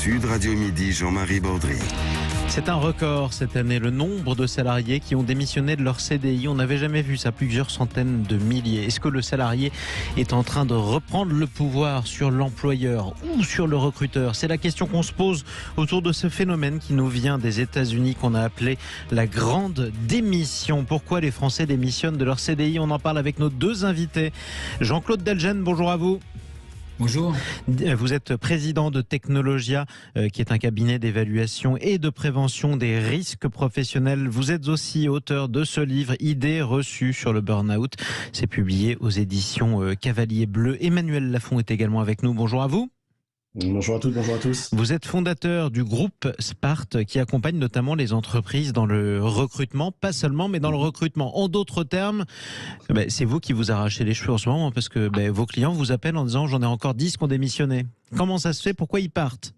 Sud Radio Midi, Jean-Marie Baudry. C'est un record cette année, le nombre de salariés qui ont démissionné de leur CDI. On n'avait jamais vu ça, plusieurs centaines de milliers. Est-ce que le salarié est en train de reprendre le pouvoir sur l'employeur ou sur le recruteur? C'est la question qu'on se pose autour de ce phénomène qui nous vient des États-Unis, qu'on a appelé la grande démission. Pourquoi les Français démissionnent de leur CDI? On en parle avec nos deux invités. Jean-Claude Delgen, bonjour à vous. Bonjour. Vous êtes président de Technologia, qui est un cabinet d'évaluation et de prévention des risques professionnels. Vous êtes aussi auteur de ce livre, Idées reçues sur le burn-out. C'est publié aux éditions Cavalier Bleu. Emmanuel Lafont est également avec nous. Bonjour à vous. Bonjour à toutes, bonjour à tous. Vous êtes fondateur du groupe Sparte qui accompagne notamment les entreprises dans le recrutement, pas seulement, mais dans le recrutement. En d'autres termes, c'est vous qui vous arrachez les cheveux en ce moment parce que vos clients vous appellent en disant « j'en ai encore 10 qui ont démissionné ». Comment ça se fait? Pourquoi ils partent?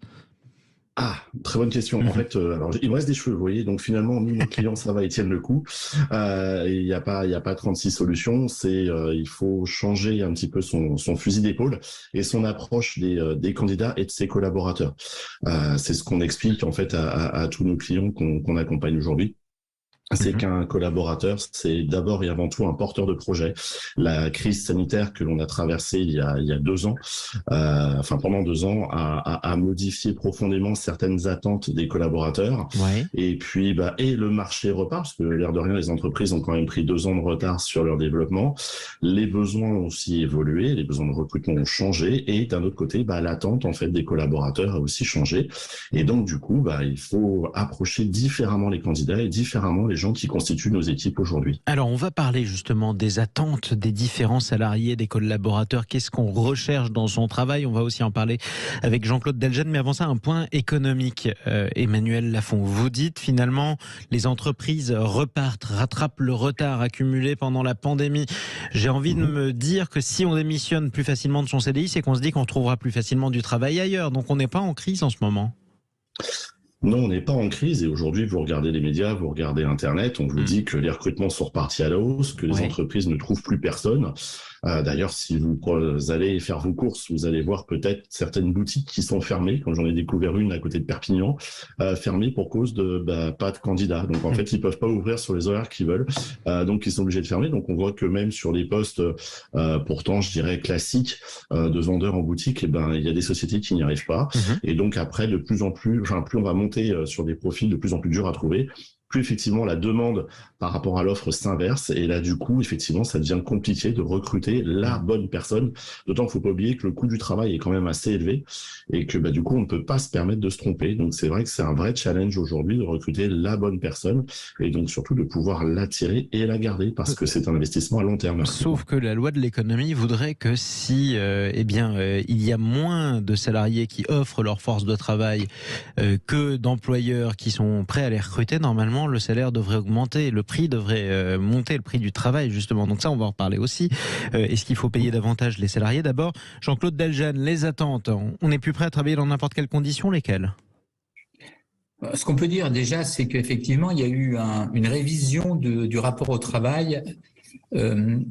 Très bonne question. En fait, alors il me reste des cheveux, vous voyez. Donc finalement, nous, nos clients, ça va, ils tiennent le coup. Il n'y a pas 36 solutions. Il faut changer un petit peu son fusil d'épaule et son approche des candidats et de ses collaborateurs. C'est ce qu'on explique en fait à tous nos clients qu'on accompagne aujourd'hui. C'est qu'un collaborateur, c'est d'abord et avant tout un porteur de projet. La crise sanitaire que l'on a traversée il y a 2 ans, pendant 2 ans, a modifié profondément certaines attentes des collaborateurs. Ouais. Et puis, et le marché repart, parce que l'air de rien, les entreprises ont quand même pris 2 ans de retard sur leur développement. Les besoins ont aussi évolué, les besoins de recrutement ont changé, et d'un autre côté, l'attente en fait des collaborateurs a aussi changé. Et donc, du coup, il faut approcher différemment les candidats et différemment les gens qui constituent nos équipes aujourd'hui. Alors, on va parler justement des attentes des différents salariés, des collaborateurs. Qu'est-ce qu'on recherche dans son travail? On va aussi en parler avec Jean-Claude Delgen. Mais avant ça, un point économique. Emmanuel Lafont, vous dites finalement, les entreprises repartent, rattrapent le retard accumulé pendant la pandémie. J'ai envie de me dire que si on démissionne plus facilement de son CDI, c'est qu'on se dit qu'on trouvera plus facilement du travail ailleurs. Donc, on n'est pas en crise en ce moment. Non, on n'est pas en crise et aujourd'hui, vous regardez les médias, vous regardez Internet, on vous dit que les recrutements sont repartis à la hausse, que les entreprises ne trouvent plus personne. D'ailleurs, si vous allez faire vos courses, vous allez voir peut-être certaines boutiques qui sont fermées, comme j'en ai découvert une à côté de Perpignan, fermées pour cause de pas de candidats. Donc en fait, ils peuvent pas ouvrir sur les horaires qu'ils veulent, donc ils sont obligés de fermer. Donc on voit que même sur les postes, pourtant je dirais classiques, de vendeurs en boutique, il y a des sociétés qui n'y arrivent pas. Et donc après, de plus en plus, plus on va monter sur des profils de plus en plus durs à trouver, plus effectivement la demande par rapport à l'offre s'inverse et là du coup effectivement ça devient compliqué de recruter la bonne personne, d'autant qu'il faut pas oublier que le coût du travail est quand même assez élevé et que du coup on ne peut pas se permettre de se tromper. Donc c'est vrai que c'est un vrai challenge aujourd'hui de recruter la bonne personne et donc surtout de pouvoir l'attirer et la garder parce que c'est un investissement à long terme. Sauf que la loi de l'économie voudrait que si il y a moins de salariés qui offrent leur force de travail que d'employeurs qui sont prêts à les recruter, normalement le salaire devrait augmenter, le prix devrait monter, le prix du travail justement. Donc ça, on va en reparler aussi. Est-ce qu'il faut payer davantage les salariés? D'abord, Jean-Claude Delgen, les attentes. On est plus prêt à travailler dans n'importe quelles conditions, lesquelles? Ce qu'on peut dire déjà, c'est qu'effectivement, il y a eu une révision du rapport au travail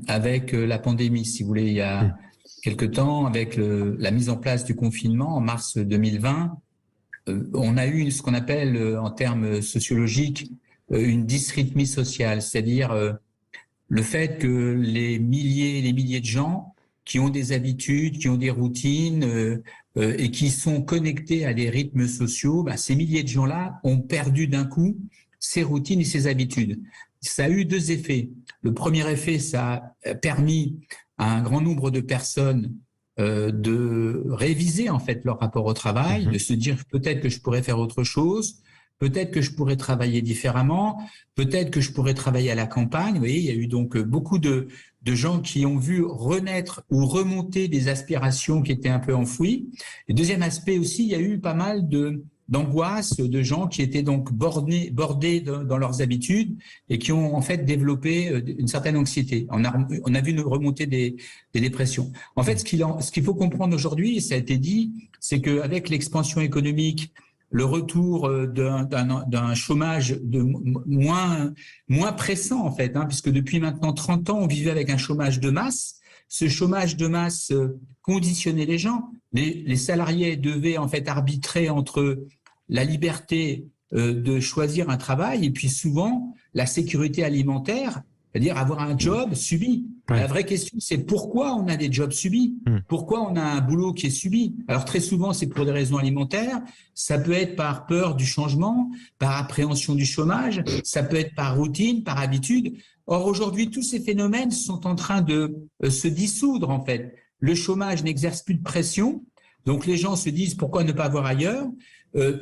avec la pandémie, si vous voulez, il y a quelque temps, avec la mise en place du confinement en mars 2020. On a eu ce qu'on appelle en termes sociologiques une dysrythmie sociale, c'est-à-dire le fait que les milliers de gens qui ont des habitudes, qui ont des routines et qui sont connectés à des rythmes sociaux, ces milliers de gens-là ont perdu d'un coup ces routines et ces habitudes. Ça a eu 2 effets. Le premier effet, ça a permis à un grand nombre de personnes de réviser en fait leur rapport au travail, de se dire peut-être que je pourrais faire autre chose, peut-être que je pourrais travailler différemment, peut-être que je pourrais travailler à la campagne. Vous voyez, il y a eu donc beaucoup de gens qui ont vu renaître ou remonter des aspirations qui étaient un peu enfouies. Et deuxième aspect aussi, il y a eu pas mal d'angoisse de gens qui étaient donc bordés dans leurs habitudes et qui ont en fait développé une certaine anxiété. On a vu une remontée des dépressions. En fait, ce qu'il faut comprendre aujourd'hui, et ça a été dit, c'est qu'avec l'expansion économique, le retour d'un chômage moins pressant en fait, puisque depuis maintenant 30 ans, on vivait avec un chômage de masse. Ce chômage de masse conditionnait les gens. les salariés devaient en fait arbitrer entre la liberté de choisir un travail et puis souvent la sécurité alimentaire, c'est-à-dire avoir un job subi. La vraie question, c'est pourquoi on a des jobs subis? Pourquoi on a un boulot qui est subi? Alors très souvent, c'est pour des raisons alimentaires, ça peut être par peur du changement, par appréhension du chômage, ça peut être par routine, par habitude. Or aujourd'hui, tous ces phénomènes sont en train de se dissoudre en fait. Le chômage n'exerce plus de pression, donc les gens se disent pourquoi ne pas voir ailleurs.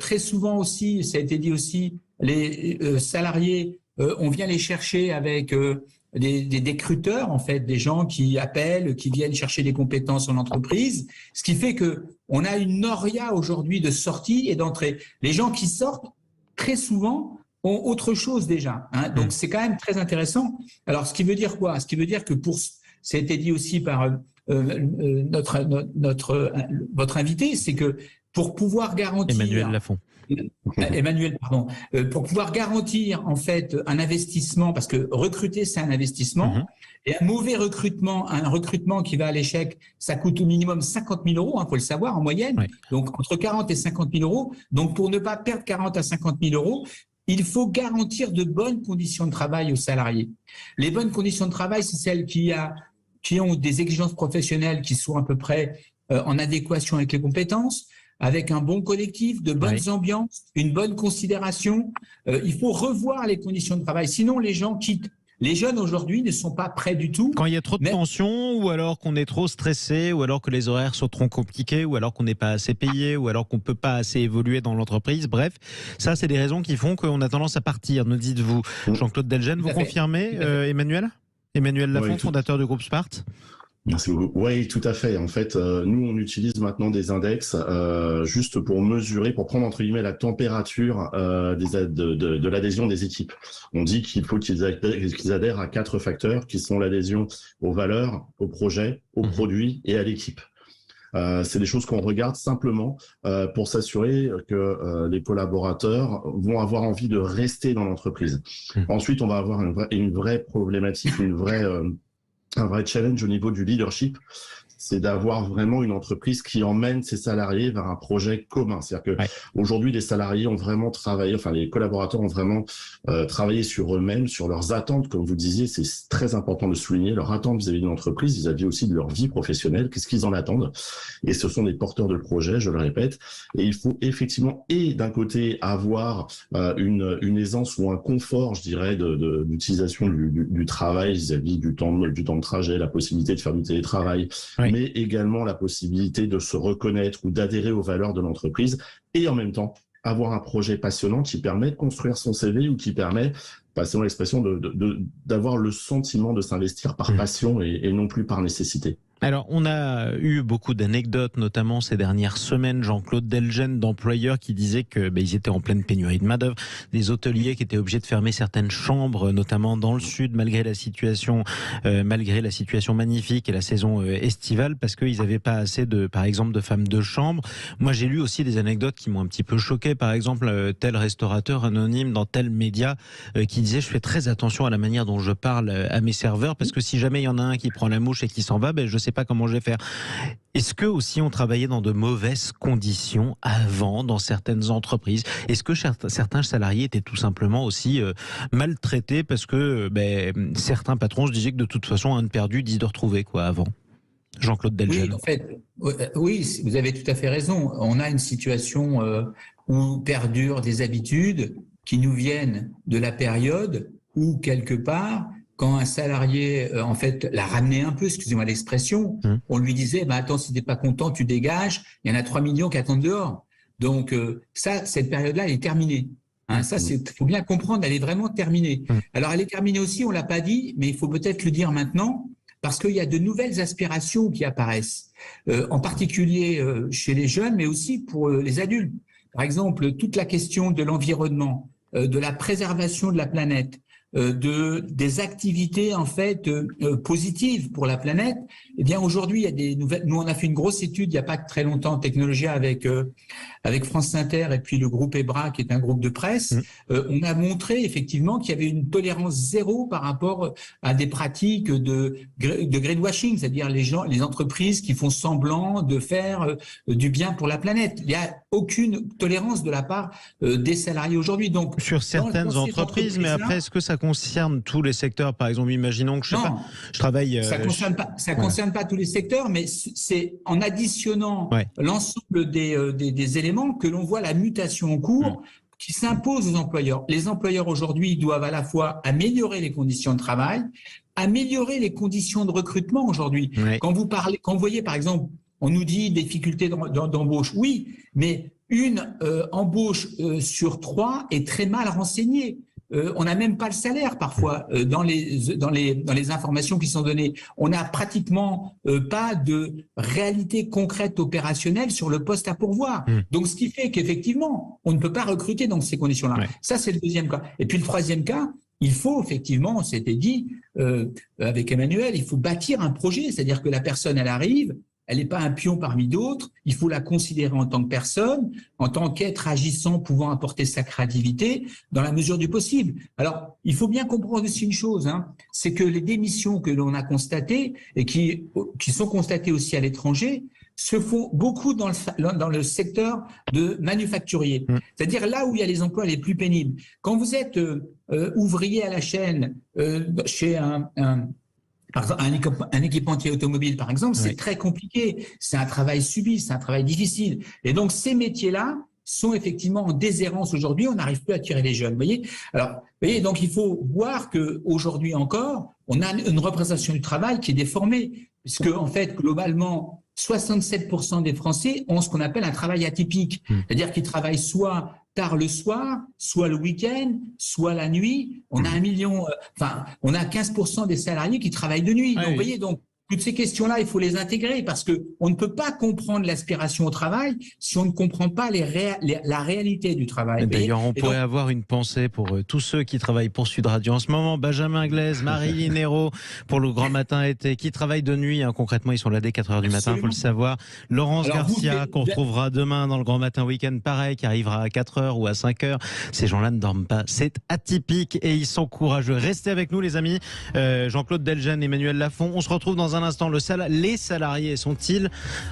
Très souvent aussi, ça a été dit aussi, les salariés, on vient les chercher avec des décruteurs, en fait, des gens qui appellent, qui viennent chercher des compétences en entreprise, ce qui fait que on a une noria aujourd'hui de sortie et d'entrée. Les gens qui sortent, très souvent, ont autre chose déjà. Hein, donc c'est quand même très intéressant. Alors, ce qui veut dire quoi? Ce qui veut dire que ça a été dit aussi par votre invité, c'est que pour pouvoir garantir… Emmanuel Lafont. Emmanuel, pardon. Pour pouvoir garantir en fait un investissement, parce que recruter c'est un investissement, et un mauvais recrutement, un recrutement qui va à l'échec, ça coûte au minimum 50 000 euros, faut le savoir en moyenne. Donc entre 40 et 50 000 euros. Donc pour ne pas perdre 40 à 50 000 euros, il faut garantir de bonnes conditions de travail aux salariés. Les bonnes conditions de travail, c'est celles qui ont des exigences professionnelles qui sont à peu près en adéquation avec les compétences, avec un bon collectif, de bonnes ambiances, une bonne considération. Il faut revoir les conditions de travail, sinon les gens quittent. Les jeunes aujourd'hui ne sont pas prêts du tout. Quand il y a trop de tension, ou alors qu'on est trop stressé, ou alors que les horaires sont trop compliqués, ou alors qu'on n'est pas assez payé, ou alors qu'on ne peut pas assez évoluer dans l'entreprise. Bref, ça, c'est des raisons qui font qu'on a tendance à partir, nous dites-vous. Jean-Claude Delgen, vous confirmez, Emmanuel Lafont, fondateur du groupe Spart? Merci beaucoup. Oui, tout à fait. En fait, nous, on utilise maintenant des index juste pour mesurer, pour prendre entre guillemets la température de l'adhésion des équipes. On dit qu'il faut qu'ils adhèrent à 4 facteurs qui sont l'adhésion aux valeurs, aux projets, aux produits et à l'équipe. C'est des choses qu'on regarde simplement pour s'assurer que les collaborateurs vont avoir envie de rester dans l'entreprise. Ensuite, on va avoir une vraie problématique, un vrai challenge au niveau du leadership, c'est d'avoir vraiment une entreprise qui emmène ses salariés vers un projet commun. C'est-à-dire que aujourd'hui, les salariés ont vraiment travaillé, enfin les collaborateurs ont vraiment travaillé sur eux-mêmes, sur leurs attentes, comme vous disiez, c'est très important de souligner leurs attentes vis-à-vis de l'entreprise, vis-à-vis aussi de leur vie professionnelle, qu'est-ce qu'ils en attendent. Et ce sont des porteurs de projets, je le répète. Et il faut effectivement, et d'un côté, avoir une aisance ou un confort, je dirais, d'utilisation du travail vis-à-vis du temps de trajet, la possibilité de faire du télétravail, mais également la possibilité de se reconnaître ou d'adhérer aux valeurs de l'entreprise et en même temps avoir un projet passionnant qui permet de construire son CV ou qui permet, passons l'expression, d'avoir le sentiment de s'investir par passion et non plus par nécessité. Alors, on a eu beaucoup d'anecdotes, notamment ces dernières semaines. Jean-Claude Delgen, d'employeurs, qui disaient que ils étaient en pleine pénurie de main-d'œuvre, des hôteliers qui étaient obligés de fermer certaines chambres, notamment dans le sud, malgré la situation magnifique et la saison estivale, parce qu'ils n'avaient pas assez par exemple, de femmes de chambre. Moi, j'ai lu aussi des anecdotes qui m'ont un petit peu choqué. Par exemple, tel restaurateur anonyme dans tel média qui disait: je fais très attention à la manière dont je parle à mes serveurs, parce que si jamais il y en a un qui prend la mouche et qui s'en va, je sais pas comment je vais faire. Est-ce que aussi on travaillait dans de mauvaises conditions avant dans certaines entreprises? Est-ce que certains salariés étaient tout simplement aussi maltraités parce que certains patrons se disaient que de toute façon, un de perdu, 10 de retrouvé avant? Jean-Claude Delgen. Oui, en fait, oui, vous avez tout à fait raison. On a une situation où perdurent des habitudes qui nous viennent de la période où, quelque part, quand un salarié, en fait, l'a ramené un peu, excusez-moi l'expression, on lui disait, attends, si t'es pas content, tu dégages, il y en a 3 millions qui attendent dehors. Donc, cette période-là, elle est terminée. Ça, faut bien comprendre, elle est vraiment terminée. Alors, elle est terminée aussi, on l'a pas dit, mais il faut peut-être le dire maintenant, parce qu'il y a de nouvelles aspirations qui apparaissent, en particulier chez les jeunes, mais aussi pour les adultes. Par exemple, toute la question de l'environnement, de la préservation de la planète, des activités en fait positives pour la planète. Eh bien aujourd'hui, il y a des nouvelles. Nous, on a fait une grosse étude il n'y a pas très longtemps en Technologia avec France Inter et puis le groupe EBRA qui est un groupe de presse. On a montré effectivement qu'il y avait une tolérance zéro par rapport à des pratiques de greenwashing, c'est-à-dire les entreprises qui font semblant de faire du bien pour la planète. Il n'y a aucune tolérance de la part des salariés aujourd'hui. Donc sur certaines entreprises, mais après, est-ce que ça concerne tous les secteurs? Par exemple, imaginons que je travaille. Ça concerne pas tous les secteurs, mais c'est en additionnant l'ensemble des éléments que l'on voit la mutation en cours qui s'impose aux employeurs. Les employeurs aujourd'hui doivent à la fois améliorer les conditions de travail, améliorer les conditions de recrutement aujourd'hui. Quand vous voyez par exemple, on nous dit difficulté d'embauche, oui, mais une embauche sur 3 est très mal renseignée. On n'a même pas le salaire parfois dans les informations qui sont données. On n'a pratiquement pas de réalité concrète opérationnelle sur le poste à pourvoir. Donc, ce qui fait qu'effectivement, on ne peut pas recruter dans ces conditions-là. Ça, c'est le deuxième cas. Et puis, le troisième cas, il faut effectivement, on s'était dit avec Emmanuel, il faut bâtir un projet. C'est-à-dire que la personne, elle arrive, elle n'est pas un pion parmi d'autres, il faut la considérer en tant que personne, en tant qu'être agissant, pouvant apporter sa créativité dans la mesure du possible. Alors, il faut bien comprendre aussi une chose, c'est que les démissions que l'on a constatées et qui sont constatées aussi à l'étranger, se font beaucoup dans le secteur de manufacturier. C'est-à-dire là où il y a les emplois les plus pénibles. Quand vous êtes ouvrier à la chaîne chez un équipementier automobile, par exemple, c'est très compliqué. C'est un travail subi, c'est un travail difficile. Et donc, ces métiers-là sont effectivement en déshérence aujourd'hui. On n'arrive plus à attirer les jeunes. Vous voyez ? Alors, donc il faut voir qu'aujourd'hui encore, on a une représentation du travail qui est déformée. Puisque, en fait, globalement, 67% des Français ont ce qu'on appelle un travail atypique. C'est-à-dire qu'ils travaillent soit tard le soir, soit le week-end, soit la nuit. On a on a 15% des salariés qui travaillent de nuit. Donc, vous voyez, donc, toutes ces questions-là, il faut les intégrer parce que on ne peut pas comprendre l'aspiration au travail si on ne comprend pas la réalité du travail. D'ailleurs, on pourrait avoir une pensée pour tous ceux qui travaillent pour Sud Radio en ce moment. Benjamin Glaise, Marie Hérault pour le Grand Matin été, qui travaillent de nuit. Concrètement, ils sont là dès 4h du matin, il faut le savoir. Laurence Garcia, qu'on retrouvera demain dans le Grand Matin Week-end, pareil, qui arrivera à 4h ou à 5h. Ces gens-là ne dorment pas. C'est atypique et ils sont courageux. Restez avec nous, les amis. Jean-Claude Delgen, Emmanuel Lafont. On se retrouve dans un instant. Les salariés sont-ils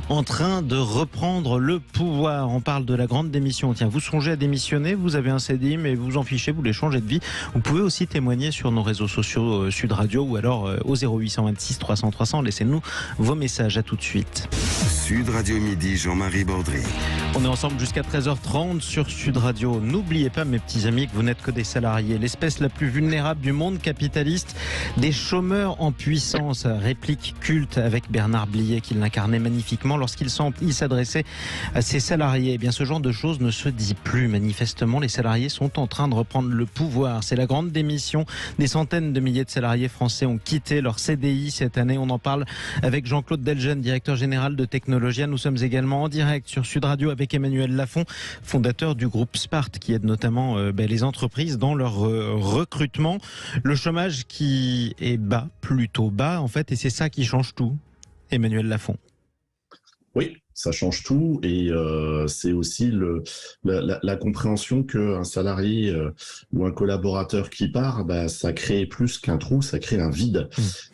en train de reprendre le pouvoir? On parle de la grande démission. Tiens, vous songez à démissionner, vous avez un CDI, mais vous en fichez, vous voulez changer de vie. Vous pouvez aussi témoigner sur nos réseaux sociaux Sud Radio ou alors au 0826 300 300. Laissez-nous vos messages. À tout de suite. Sud Radio Midi, Jean-Marie Baudry. On est ensemble jusqu'à 13h30 sur Sud Radio. N'oubliez pas, mes petits amis, que vous n'êtes que des salariés. L'espèce la plus vulnérable du monde capitaliste, des chômeurs en puissance. Réplique culte avec Bernard Blier qui l'incarnait magnifiquement lorsqu'il s'adressait à ses salariés. Eh bien, ce genre de choses ne se dit plus. Manifestement, les salariés sont en train de reprendre le pouvoir. C'est la grande démission. Des centaines de milliers de salariés français ont quitté leur CDI cette année. On en parle avec Jean-Claude Delgen, directeur général de Technologia. Nous sommes également en direct sur Sud Radio avec Emmanuel Lafont, fondateur du groupe Spart, qui aide notamment les entreprises dans leur recrutement. Le chômage qui est bas, plutôt bas en fait, et c'est ça qui change tout. Emmanuel Lafont. Oui, ça change tout et c'est aussi la compréhension qu'un salarié ou un collaborateur qui part, ça crée plus qu'un trou, ça crée un vide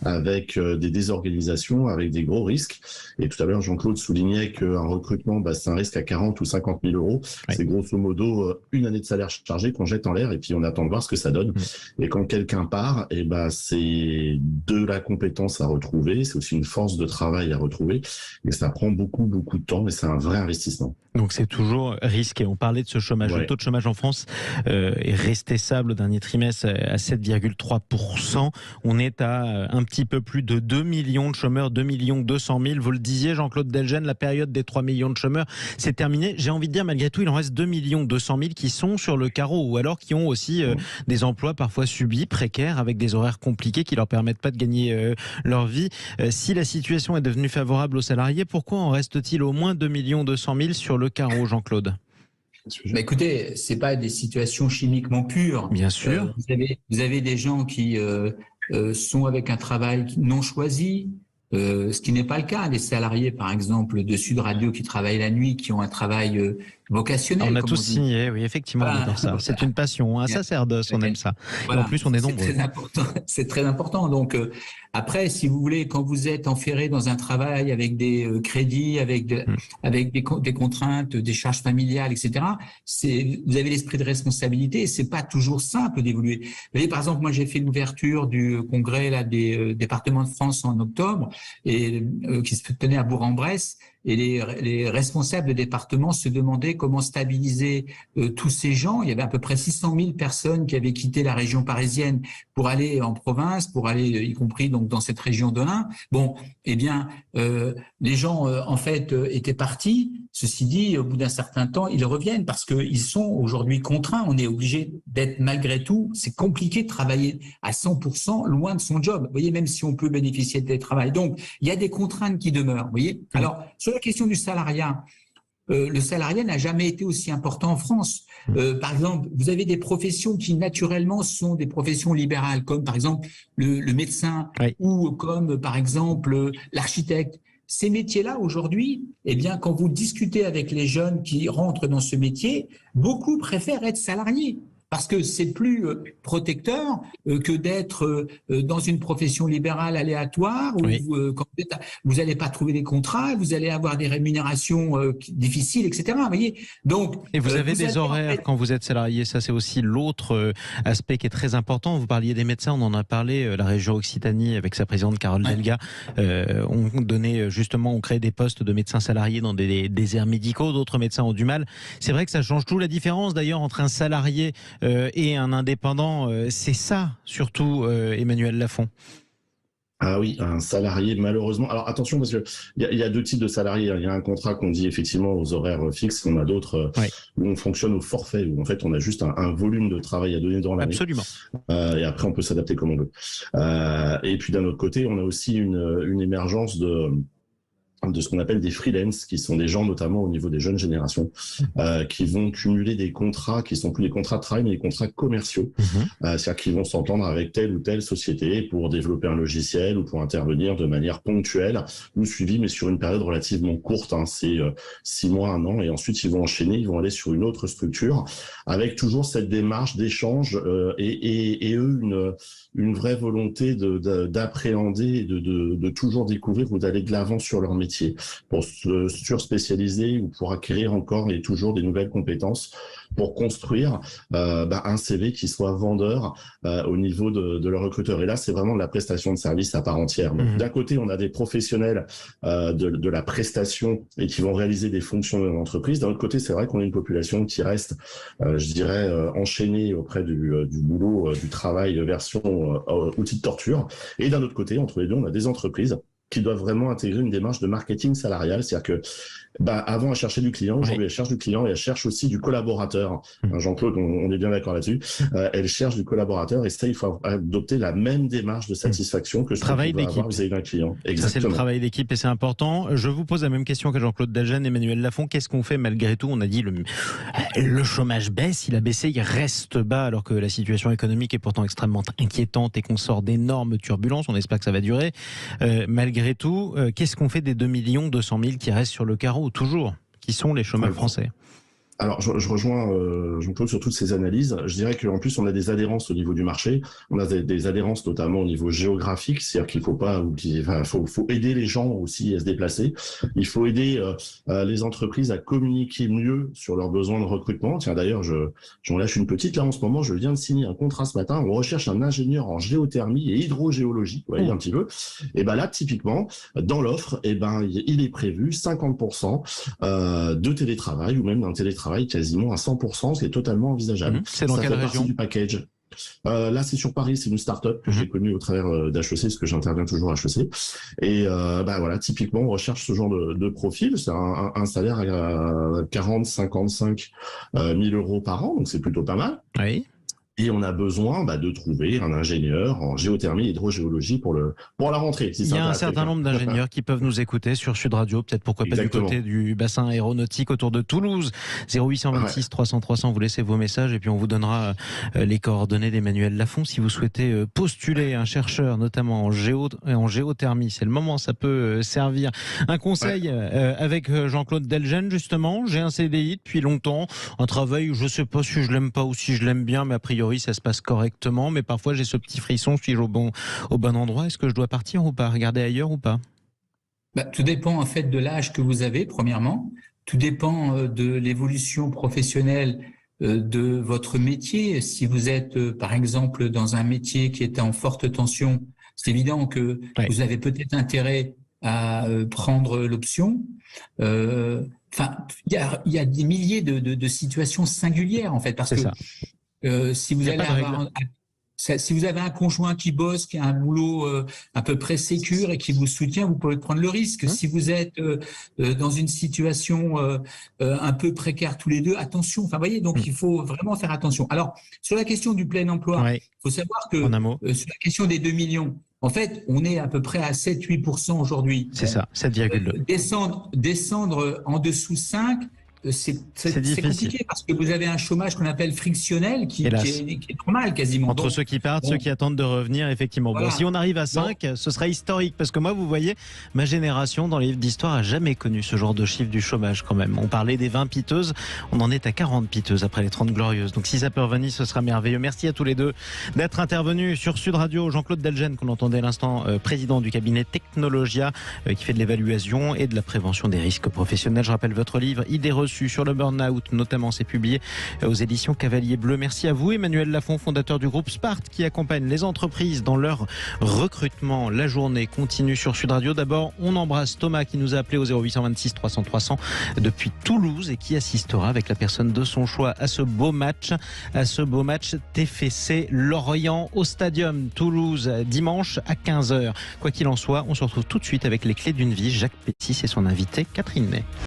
avec des désorganisations, avec des gros risques. Et tout à l'heure, Jean-Claude soulignait qu'un recrutement, c'est un risque à 40 ou 50 000 euros. Ouais. C'est grosso modo une année de salaire chargé qu'on jette en l'air et puis on attend de voir ce que ça donne. Et quand quelqu'un part, c'est de la compétence à retrouver, c'est aussi une force de travail à retrouver et ça prend beaucoup de temps, mais c'est un vrai investissement. Donc c'est toujours risqué. On parlait de ce chômage. Ouais. Le taux de chômage en France est resté stable au dernier trimestre à 7,3%. On est à un petit peu plus de 2 millions de chômeurs, 2 200 000. Vous le disiez, Jean-Claude Delgen, la période des 3 millions de chômeurs, c'est terminé. J'ai envie de dire, malgré tout, il en reste 2 200 000 qui sont sur le carreau ou alors qui ont aussi des emplois parfois subis, précaires, avec des horaires compliqués qui leur permettent pas de gagner leur vie. Si la situation est devenue favorable aux salariés, pourquoi en reste-t-il au moins 2 200 000 sur le carreau, Jean-Claude ? Écoutez, c'est pas des situations chimiquement pures. Bien sûr. Vous avez des gens qui sont avec un travail non choisi, ce qui n'est pas le cas des salariés, par exemple, de Sud Radio qui travaillent la nuit, qui ont un travail vocationnel. On a tous signé, oui, effectivement, on adore ça. C'est une passion, un sacerdoce, on aime ça. Voilà. Et en plus, on est nombreux. C'est très important. Donc, après, si vous voulez, quand vous êtes enferré dans un travail avec des crédits, avec des contraintes, des charges familiales, etc., vous avez l'esprit de responsabilité. C'est pas toujours simple d'évoluer. Vous voyez, par exemple, moi, j'ai fait l'ouverture du congrès là des départements de France en octobre et qui se tenait à Bourg-en-Bresse. Et les responsables de département se demandaient comment stabiliser tous ces gens. Il y avait à peu près 600 000 personnes qui avaient quitté la région parisienne pour aller en province, pour aller y compris donc dans cette région de l'Ain. Bon, eh bien, les gens en fait étaient partis. Ceci dit, au bout d'un certain temps, ils reviennent parce qu'ils sont aujourd'hui contraints. On est obligé d'être malgré tout. C'est compliqué de travailler à 100% loin de son job. Vous voyez, même si on peut bénéficier de télétravail. Donc, il y a des contraintes qui demeurent. Vous voyez. Alors, sur la question du salariat, le salariat n'a jamais été aussi important en France. Par exemple, vous avez des professions qui naturellement sont des professions libérales, comme par exemple le médecin ou comme par exemple l'architecte. Ces métiers-là, aujourd'hui, eh bien, quand vous discutez avec les jeunes qui rentrent dans ce métier, beaucoup préfèrent être salariés. Parce que c'est plus protecteur que d'être dans une profession libérale aléatoire où vous n'allez pas trouver des contrats, vous allez avoir des rémunérations difficiles, etc. Vous voyez. Donc, et vous avez des horaires quand vous êtes salarié. Ça, c'est aussi l'autre aspect qui est très important. Vous parliez des médecins, on en a parlé. La région Occitanie, avec sa présidente Carole Delga, on crée des postes de médecins salariés dans des déserts médicaux. D'autres médecins ont du mal. C'est vrai que ça change tout. La différence, d'ailleurs, entre un salarié et un indépendant, c'est ça surtout, Emmanuel Lafont. Ah oui, un salarié, malheureusement. Alors attention, parce que il y a deux types de salariés. Il y a un contrat qu'on dit effectivement aux horaires fixes, on a d'autres où on fonctionne au forfait, où en fait on a juste un volume de travail à donner dans l'année. Absolument. Et après on peut s'adapter comme on veut. Et puis d'un autre côté, on a aussi une émergence de ce qu'on appelle des freelance, qui sont des gens notamment au niveau des jeunes générations, qui vont cumuler des contrats qui sont plus des contrats de travail mais des contrats commerciaux, c'est-à-dire qu'ils vont s'entendre avec telle ou telle société pour développer un logiciel ou pour intervenir de manière ponctuelle ou suivie mais sur une période relativement courte, c'est 6 mois, 1 an, et ensuite ils vont enchaîner, ils vont aller sur une autre structure avec toujours cette démarche d'échange et eux une vraie volonté d'appréhender, de toujours découvrir ou d'aller de l'avant sur leur métier pour se surspécialiser ou pour acquérir encore et toujours des nouvelles compétences pour construire un CV qui soit vendeur au niveau de leur recruteur. Et là, c'est vraiment de la prestation de service à part entière. Donc, d'un côté, on a des professionnels de la prestation et qui vont réaliser des fonctions de l'entreprise. D'un autre côté, c'est vrai qu'on a une population qui reste, je dirais, enchaînée auprès du boulot, du travail version outil de torture. Et d'un autre côté, entre les deux, on a des entreprises qui doivent vraiment intégrer une démarche de marketing salarial, c'est-à-dire que avant elle cherchait du client, aujourd'hui elle cherche du client et elle cherche aussi du collaborateur. Jean-Claude, on est bien d'accord là-dessus. Elle cherche du collaborateur et ça, il faut adopter la même démarche de satisfaction que ce qu'on peut avoir vis-à-vis d'un client. Exactement. Ça, c'est le travail d'équipe et c'est important. Je vous pose la même question que Jean-Claude Dalgène, Emmanuel Lafont. Qu'est-ce qu'on fait malgré tout? On a dit le chômage baisse, il a baissé, il reste bas alors que la situation économique est pourtant extrêmement inquiétante et qu'on sort d'énormes turbulences. On espère que ça va durer. Malgré tout, qu'est-ce qu'on fait des 2 200 000 qui restent sur le carreau toujours, qui sont les chômeurs français? Alors, je rejoins Jean-Claude sur toutes ces analyses. Je dirais qu'en plus, on a des adhérences au niveau du marché. On a des adhérences notamment au niveau géographique, c'est-à-dire qu'il faut pas oublier, faut aider les gens aussi à se déplacer. Il faut aider les entreprises à communiquer mieux sur leurs besoins de recrutement. Tiens, d'ailleurs, j'en lâche une petite là en ce moment. Je viens de signer un contrat ce matin. On recherche un ingénieur en géothermie et hydrogéologie. Vous voyez un petit peu. Et là, typiquement, dans l'offre, il est prévu 50% de télétravail ou même d'un télétravail quasiment à 100%, ce qui est totalement envisageable. C'est dans quelle région du package. Là, c'est sur Paris, c'est une start-up que j'ai connue au travers d'HEC, parce que j'interviens toujours à HEC. Et voilà, typiquement, on recherche ce genre de profil. C'est un salaire à 40, 55 000 euros par an, donc c'est plutôt pas mal. Oui. Et on a besoin de trouver un ingénieur en géothermie et hydrogéologie pour la rentrée. Il y a un certain nombre d'ingénieurs qui peuvent nous écouter sur Sud Radio, peut-être pourquoi pas du côté du bassin aéronautique autour de Toulouse. 0826 300 300, vous laissez vos messages et puis on vous donnera les coordonnées d'Emmanuel Lafont si vous souhaitez postuler un chercheur, notamment en géothermie. C'est le moment, ça peut servir. Un conseil avec Jean-Claude Delgen, justement. J'ai un CDI depuis longtemps, un travail où je ne sais pas si je l'aime pas ou si je l'aime bien, mais a priori ça se passe correctement, mais parfois j'ai ce petit frisson, suis-je au bon endroit? Est-ce que je dois partir ou pas? Regarder ailleurs ou pas? Tout dépend en fait de l'âge que vous avez, premièrement. Tout dépend de l'évolution professionnelle de votre métier. Si vous êtes, par exemple, dans un métier qui est en forte tension, c'est évident que vous avez peut-être intérêt à prendre l'option. Enfin, il y a des milliers de situations singulières, en fait, parce que si vous avez un conjoint qui bosse, qui a un boulot à peu près sécure et qui vous soutient, vous pouvez prendre le risque. Si vous êtes dans une situation un peu précaire tous les deux, attention. Enfin, voyez, donc il faut vraiment faire attention. Alors, sur la question du plein emploi, il faut savoir que sur la question des 2 millions, en fait, on est à peu près à 7-8% aujourd'hui. C'est ça, 7,2. Descendre en dessous 5%, c'est compliqué parce que vous avez un chômage qu'on appelle frictionnel qui est normal quasiment. Entre ceux qui partent, ceux qui attendent de revenir, effectivement. Voilà. Bon, si on arrive à 5, ce sera historique parce que moi, vous voyez, ma génération dans les livres d'histoire a jamais connu ce genre de chiffre du chômage quand même. On parlait des 20 piteuses, on en est à 40 piteuses après les 30 glorieuses. Donc si ça peut revenir, ce sera merveilleux. Merci à tous les deux d'être intervenus sur Sud Radio. Jean-Claude Delgen, qu'on entendait à l'instant, président du cabinet Technologia, qui fait de l'évaluation et de la prévention des risques professionnels. Je rappelle votre livre, Idées reçues sur le burn-out, notamment, c'est publié aux éditions Cavalier Bleu. Merci à vous, Emmanuel Lafont, fondateur du groupe Sparte, qui accompagne les entreprises dans leur recrutement. La journée continue sur Sud Radio. D'abord, on embrasse Thomas qui nous a appelé au 0826 300 300 depuis Toulouse et qui assistera avec la personne de son choix à ce beau match TFC Lorient au Stadium Toulouse dimanche à 15h. Quoi qu'il en soit, on se retrouve tout de suite avec les clés d'une vie. Jacques Pétis et son invité Catherine Ney.